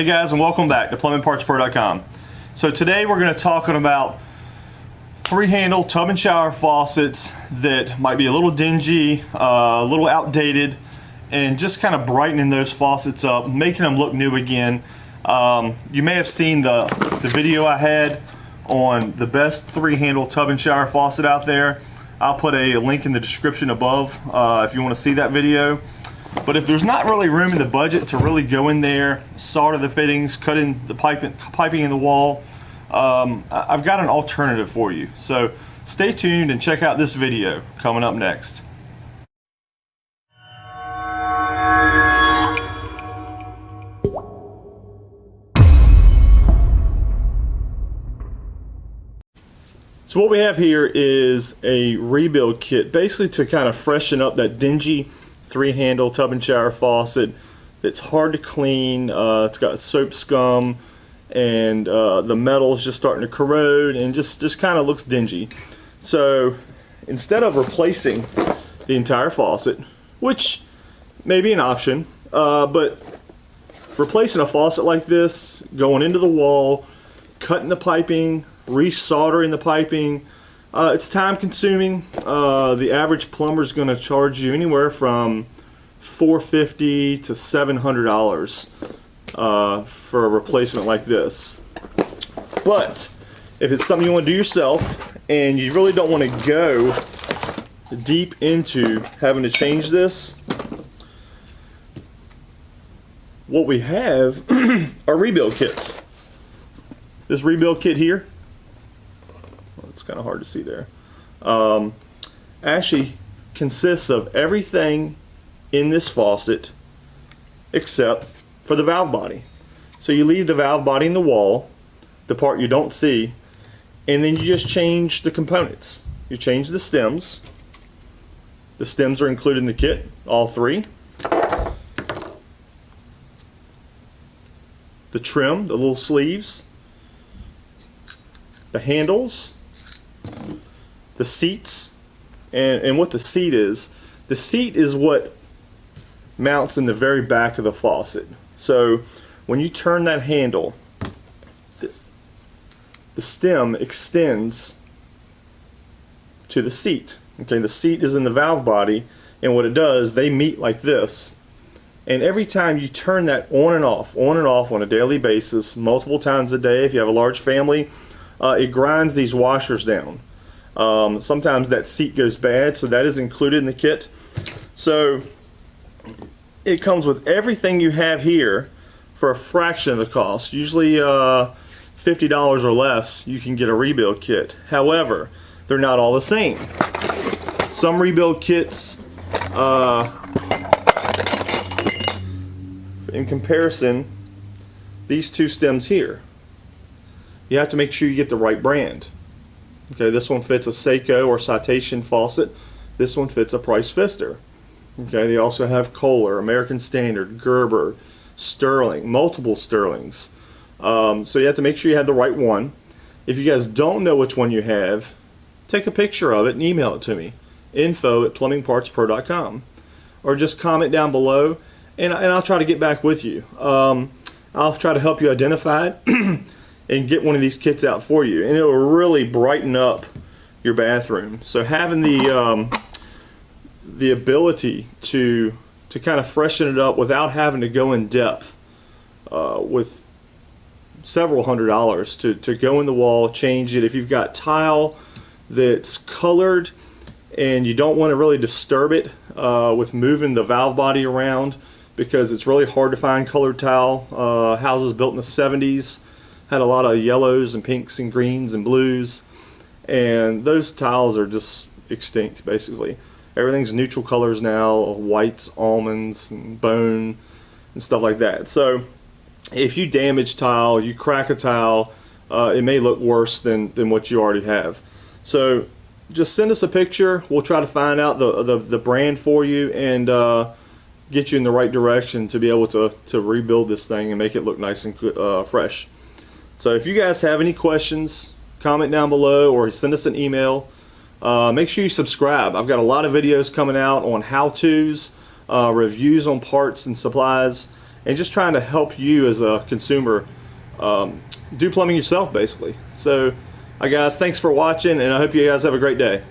Hey guys, and welcome back to plumbingpartspro.com. So today we're going to talk about three-handle tub and shower faucets that might be a little dingy, a little outdated, and just kind of brightening those faucets up, making them look new again. You may have seen the video I had on the best three-handle tub and shower faucet out there. I'll put a link in the description above if you want to see that video. But if there's not really room in the budget to really go in there, solder the fittings, cut in the piping in the wall, I've got an alternative for you. So stay tuned and check out this video coming up next. So what we have here is a rebuild kit, basically to kind of freshen up that dingy three-handle tub and shower faucet that's hard to clean. It's got soap scum, and the metal is just starting to corrode and just kind of looks dingy. So instead of replacing the entire faucet, which may be an option, but replacing a faucet like this, going into the wall, cutting the piping, resoldering the piping, it's time consuming. The average plumber is going to charge you anywhere from $450 to $700 for a replacement like this. But if it's something you want to do yourself and you really don't want to go deep into having to change this, what we have are rebuild kits. This rebuild kit here, it's kind of hard to see there, actually consists of everything in this faucet except for the valve body. So you leave the valve body in the wall, the part you don't see, and then you just change the components. You change the stems. The stems are included in the kit, all three. The trim, the little sleeves, the handles, the seats, and what the seat is what mounts in the very back of the faucet. So when you turn that handle, the stem extends to the seat. Okay, the seat is in the valve body, and what it does, they meet like this, and every time you turn that on and off on a daily basis, multiple times a day, if you have a large family, it grinds these washers down. Sometimes that seat goes bad, so that is included in the kit. So it comes with everything you have here for a fraction of the cost. Usually $50 or less, you can get a rebuild kit. However, they're not all the same. Some rebuild kits, in comparison, these two stems here, you have to make sure you get the right brand. Okay, this one fits a Seiko or Citation faucet. This one fits a Price Pfister. Okay, they also have Kohler, American Standard, Gerber, Sterling, multiple Sterlings. So you have to make sure you have the right one. If you guys don't know which one you have, take a picture of it and email it to me. info@plumbingpartspro.com, or just comment down below, and I'll try to get back with you. I'll try to help you identify it and get one of these kits out for you, and it will really brighten up your bathroom. So having the ability to kind of freshen it up without having to go in depth with several $100s to go in the wall, change it. If you've got tile that's colored and you don't want to really disturb it with moving the valve body around, because it's really hard to find colored tile. Houses built in the 70s had a lot of yellows and pinks and greens and blues, and those tiles are just extinct basically. Everything's neutral colors now, whites, almonds, and bone, and stuff like that. So if you damage tile, you crack a tile, it may look worse than what you already have. So just send us a picture. We'll try to find out the brand for you and get you in the right direction to be able to rebuild this thing and make it look nice and fresh. So if you guys have any questions, comment down below or send us an email. Make sure you subscribe. I've got a lot of videos coming out on how-tos, reviews on parts and supplies, and just trying to help you as a consumer do plumbing yourself, basically. So, guys, thanks for watching, and I hope you guys have a great day.